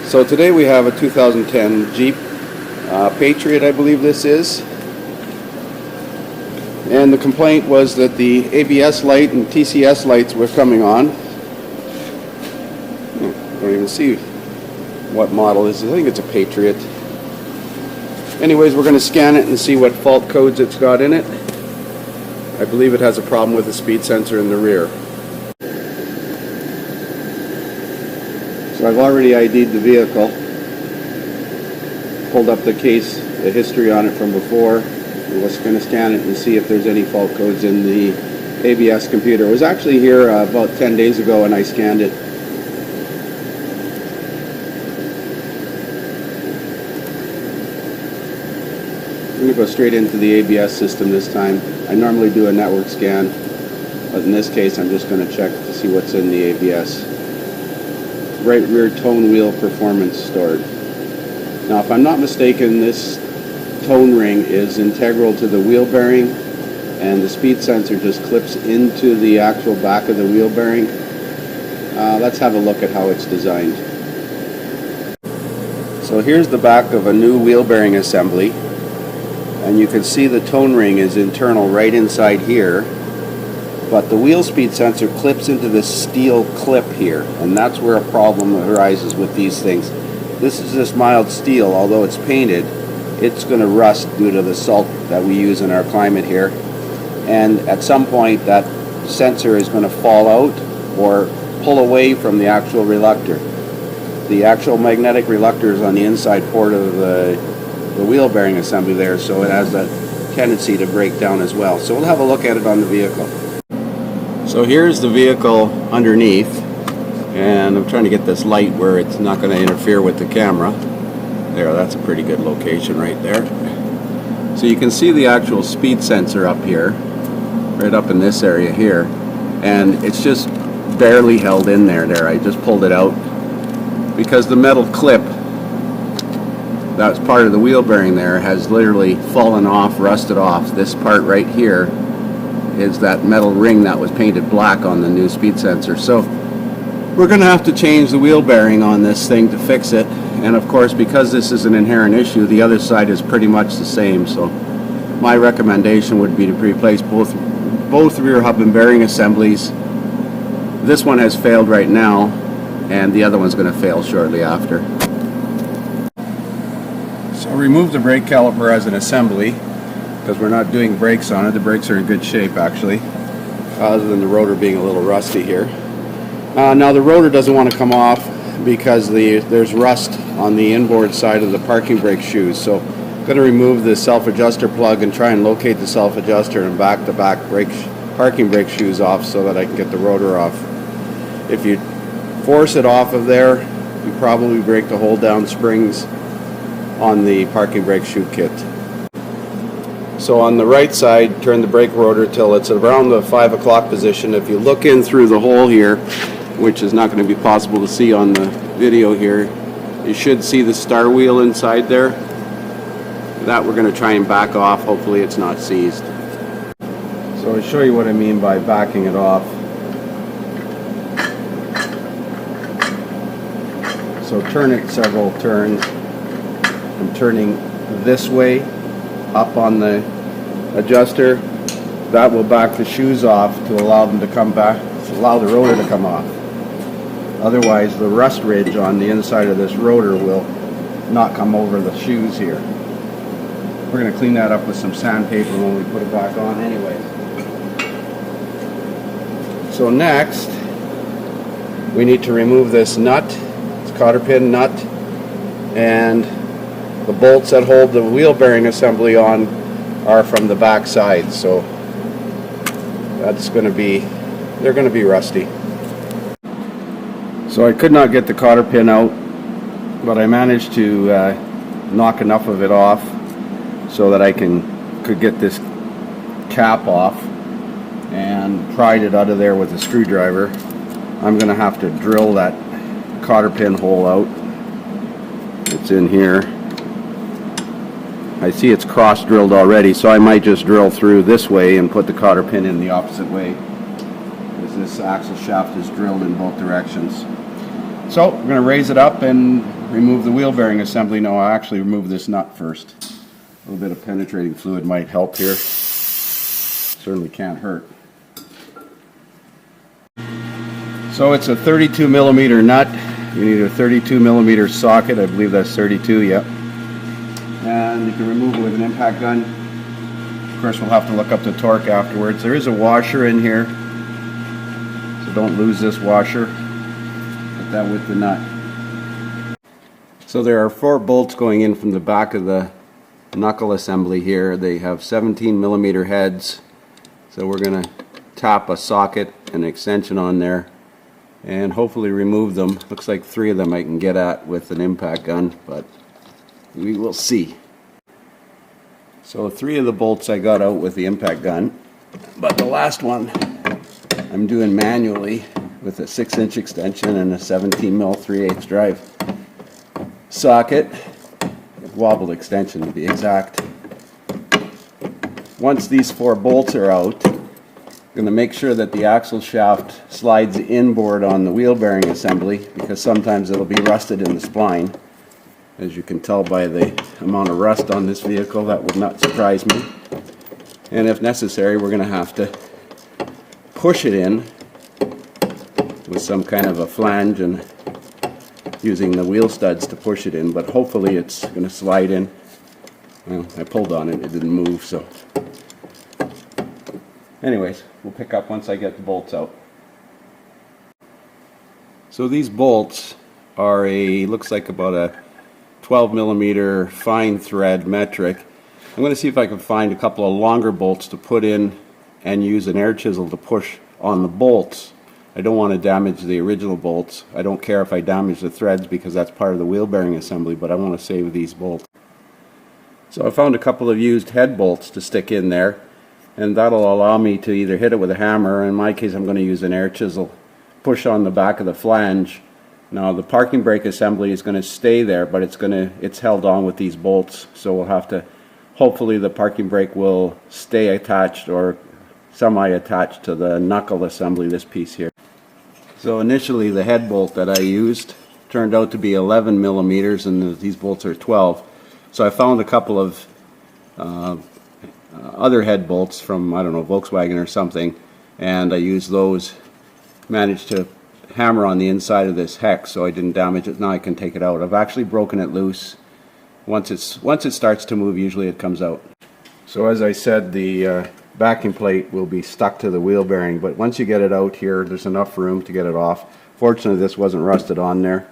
So today we have a 2010 Jeep Patriot, I believe this is. And the complaint was that the ABS light and TCS lights were coming on. I don't even see what model this is. I think it's a Patriot. Anyways, we're going to scan it and see what fault codes it's got in it. I believe it has a problem with the speed sensor in the rear. So I've already ID'd the vehicle. Pulled up the case, the history on it from before. We're just going to scan it and see if there's any fault codes in the ABS computer. It was actually here about 10 days ago and I scanned it. I'm going to go straight into the ABS system this time. I normally do a network scan, but in this case I'm just going to check to see what's in the ABS. Right rear tone wheel performance stored. Now if I'm not mistaken, this tone ring is integral to the wheel bearing and the speed sensor just clips into the actual back of the wheel bearing. Let's have a look at how it's designed. So here's the back of a new wheel bearing assembly. And you can see the tone ring is internal right inside here, but the wheel speed sensor clips into this steel clip here, and that's where a problem arises with these things. This is just mild steel, although it's painted, it's going to rust due to the salt that we use in our climate here, and at some point that sensor is going to fall out or pull away from the actual reluctor. The actual magnetic reluctor is on the inside port of the wheel bearing assembly there, so it has that tendency to break down as well. So we'll have a look at it on the vehicle. So here's the vehicle underneath, and I'm trying to get this light where it's not going to interfere with the camera. There, that's a pretty good location right there. So you can see the actual speed sensor up here, right up in this area here, and it's just barely held in there. I just pulled it out because the metal clip that's part of the wheel bearing there has literally fallen off, rusted off. This part right here is that metal ring that was painted black on the new speed sensor. So we're going to have to change the wheel bearing on this thing to fix it. And of course, because this is an inherent issue, the other side is pretty much the same. So my recommendation would be to replace both rear hub and bearing assemblies. This one has failed right now, and the other one's going to fail shortly after. So remove the brake caliper as an assembly because we're not doing brakes on it. The brakes are in good shape actually, other than the rotor being a little rusty here. Now the rotor doesn't want to come off because there's rust on the inboard side of the parking brake shoes. So I'm going to remove the self-adjuster plug and try and locate the self-adjuster and back-to-back parking brake shoes off so that I can get the rotor off. If you force it off of there, you probably break the hold down springs on the parking brake shoe kit. So on the right side, turn the brake rotor till it's around the 5 o'clock position. If you look in through the hole here, which is not going to be possible to see on the video here, you should see the star wheel inside there. That we're going to try and back off. Hopefully it's not seized. So I'll show you what I mean by backing it off. So turn it several turns. I'm turning this way up on the adjuster. That will back the shoes off to allow them to come back, allow the rotor to come off. Otherwise the rust ridge on the inside of this rotor will not come over the shoes here. We're going to clean that up with some sandpaper when we put it back on anyway. So next we need to remove this nut. It's a cotter pin nut, and the bolts that hold the wheel bearing assembly on are from the back side, so that's going to be, they're going to be rusty. So I could not get the cotter pin out, but I managed to knock enough of it off so that I could get this cap off, and pried it out of there with a screwdriver. I'm going to have to drill that cotter pin hole out. It's in here. I see it's cross drilled already, so I might just drill through this way and put the cotter pin in the opposite way, because this axle shaft is drilled in both directions. So we're going to raise it up and remove the wheel bearing assembly. No, I'll actually remove this nut first. A little bit of penetrating fluid might help here. Certainly can't hurt. So it's a 32 millimeter nut. You need a 32 millimeter socket. I believe that's 32, yep. And you can remove it with an impact gun. Of course, we'll have to look up the torque afterwards. There is a washer in here, so don't lose this washer. Put that with the nut. So there are 4 bolts going in from the back of the knuckle assembly here. They have 17 millimeter heads. So we're going to tap a socket and extension on there and hopefully remove them. Looks like 3 of them I can get at with an impact gun, but we will see. So 3 of the bolts I got out with the impact gun, but the last one I'm doing manually with a 6-inch extension and a 17 mil 3/8 drive socket, wobbled extension to be exact. Once these 4 bolts are out, I'm going to make sure that the axle shaft slides inboard on the wheel bearing assembly, because sometimes it'll be rusted in the spline. As you can tell by the amount of rust on this vehicle, that would not surprise me. And if necessary, we're going to have to push it in with some kind of a flange and using the wheel studs to push it in, but hopefully it's going to slide in. Well, I pulled on it, it didn't move, so. Anyways, we'll pick up once I get the bolts out. So these bolts are looks like about a 12 millimeter fine thread metric. I'm going to see if I can find a couple of longer bolts to put in and use an air chisel to push on the bolts. I don't want to damage the original bolts. I don't care if I damage the threads because that's part of the wheel bearing assembly, but I want to save these bolts. So I found a couple of used head bolts to stick in there, and that'll allow me to either hit it with a hammer, or in my case I'm going to use an air chisel, push on the back of the flange. Now the parking brake assembly is going to stay there, but it's held on with these bolts, so we'll have to, hopefully the parking brake will stay attached or semi-attached to the knuckle assembly, this piece here. So initially the head bolt that I used turned out to be 11 millimeters and these bolts are 12. So I found a couple of other head bolts from, I don't know, Volkswagen or something, and I used those, managed to hammer on the inside of this hex so I didn't damage it. Now I can take it out. I've actually broken it loose. Once it starts to move, usually it comes out. So as I said, the backing plate will be stuck to the wheel bearing, but once you get it out here, there's enough room to get it off. Fortunately, this wasn't rusted on there.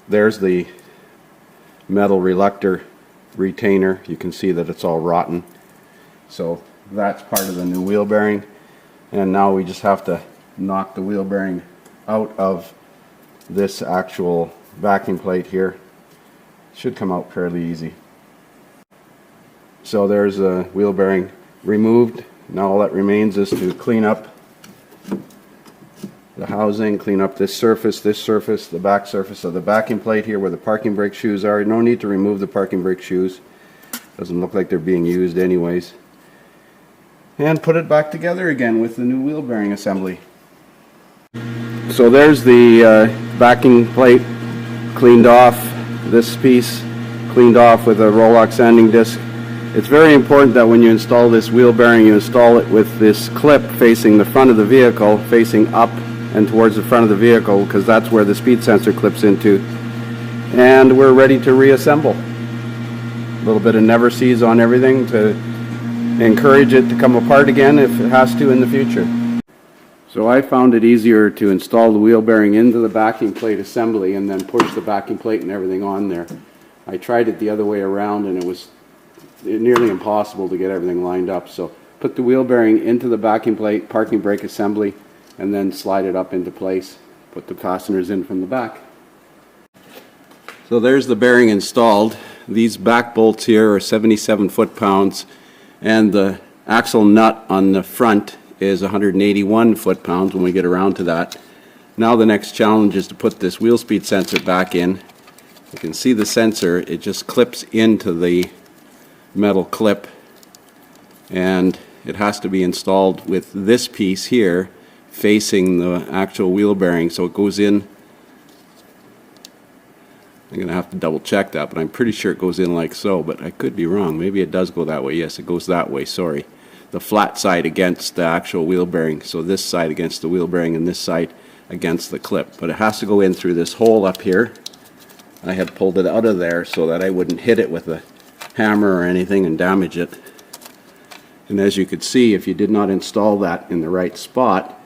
There's the metal reluctor retainer. You can see that it's all rotten. So that's part of the new wheel bearing, and now we just have to knock the wheel bearing out of this actual backing plate here. Should come out fairly easy. So there's a wheel bearing removed. Now all that remains is to clean up the housing, clean up this surface, the back surface of the backing plate here where the parking brake shoes are. No need to remove the parking brake shoes. Doesn't look like they're being used anyways. And put it back together again with the new wheel bearing assembly. So there's the backing plate cleaned off, this piece cleaned off with a Rolllock sanding disc. It's very important that when you install this wheel bearing, you install it with this clip facing the front of the vehicle, facing up and towards the front of the vehicle, because that's where the speed sensor clips into. And we're ready to reassemble. A little bit of never sees on everything to encourage it to come apart again if it has to in the future. So I found it easier to install the wheel bearing into the backing plate assembly and then push the backing plate and everything on there. I tried it the other way around and it was nearly impossible to get everything lined up. So put the wheel bearing into the backing plate, parking brake assembly, and then slide it up into place. Put the fasteners in from the back. So there's the bearing installed. These back bolts here are 77 foot-pounds, and the axle nut on the front is 181 foot-pounds when we get around to that. Now the next challenge is to put this wheel speed sensor back in. You can see the sensor, it just clips into the metal clip, and it has to be installed with this piece here facing the actual wheel bearing, so it goes in I'm going to have to double check that, but I'm pretty sure it goes in like so, but I could be wrong. Maybe it does go that way. Yes, it goes that way, sorry. The flat side against the actual wheel bearing, so this side against the wheel bearing and this side against the clip. But it has to go in through this hole up here. I had pulled it out of there so that I wouldn't hit it with a hammer or anything and damage it. And as you could see, if you did not install that in the right spot,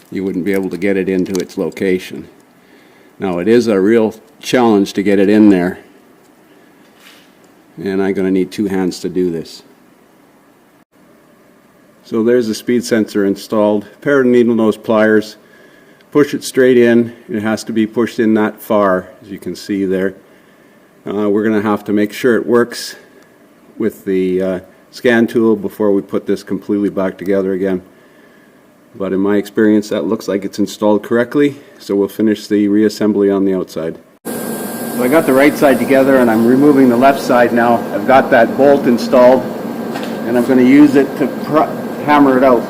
you wouldn't be able to get it into its location. Now it is a real challenge to get it in there, and I'm going to need 2 hands to do this. So there's the speed sensor installed. Pair of needle nose pliers. Push it straight in. It has to be pushed in that far, as you can see there. We're going to have to make sure it works with the scan tool before we put this completely back together again. But in my experience, that looks like it's installed correctly, so we'll finish the reassembly on the outside. So I got the right side together and I'm removing the left side now. I've got that bolt installed and I'm going to use it to hammer it out.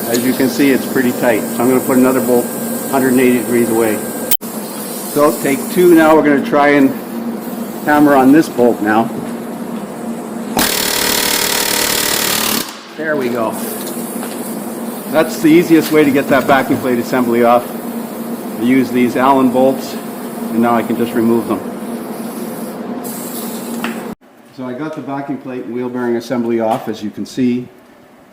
As you can see, it's pretty tight, so I'm going to put another bolt 180 degrees away. So take 2 now. We're going to try and hammer on this bolt now. There we go. That's the easiest way to get that backing plate assembly off. I use these Allen bolts and now I can just remove them. So I got the backing plate and wheel bearing assembly off, as you can see,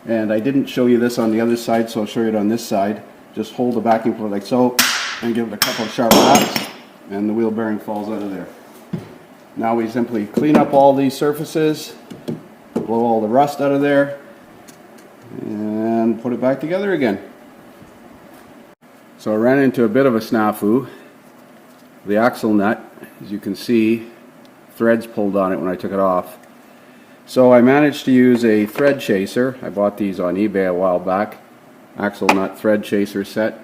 and I didn't show you this on the other side, so I'll show you it on this side. Just hold the backing plate like so and give it a couple of sharp taps and the wheel bearing falls out of there. Now we simply clean up all these surfaces, blow all the rust out of there, and put it back together again. So I ran into a bit of a snafu. The axle nut, as you can see, threads pulled on it when I took it off. So I managed to use a thread chaser. I bought these on eBay a while back. Axle nut thread chaser set,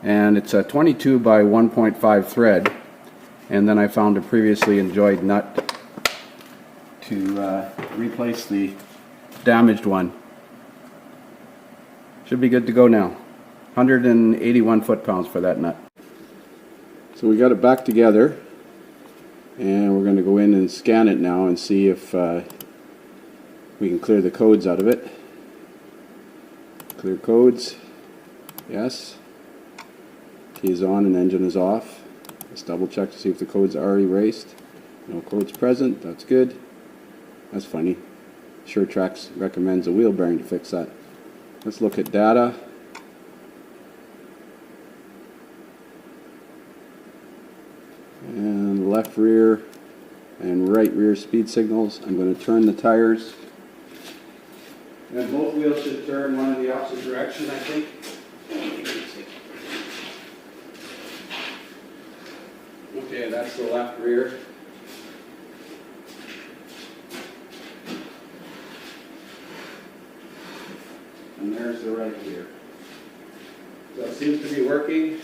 and it's a 22 by 1.5 thread, and then I found a previously enjoyed nut to replace the damaged one. Should be good to go now. 181 foot-pounds for that nut. So we got it back together and we're going to go in and scan it now and see if we can clear the codes out of it. Clear codes, yes. Key is on and engine is off. Let's double check to see if the codes are erased. No codes present, that's good. That's funny. SureTrax recommends a wheel bearing to fix that. Let's look at data. And left rear and right rear speed signals. I'm going to turn the tires. And both wheels should turn one in the opposite direction, I think. Okay, that's the left rear. And there's the right rear. So it seems to be working.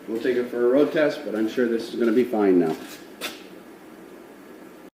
We'll take it for a road test, but I'm sure this is going to be fine now.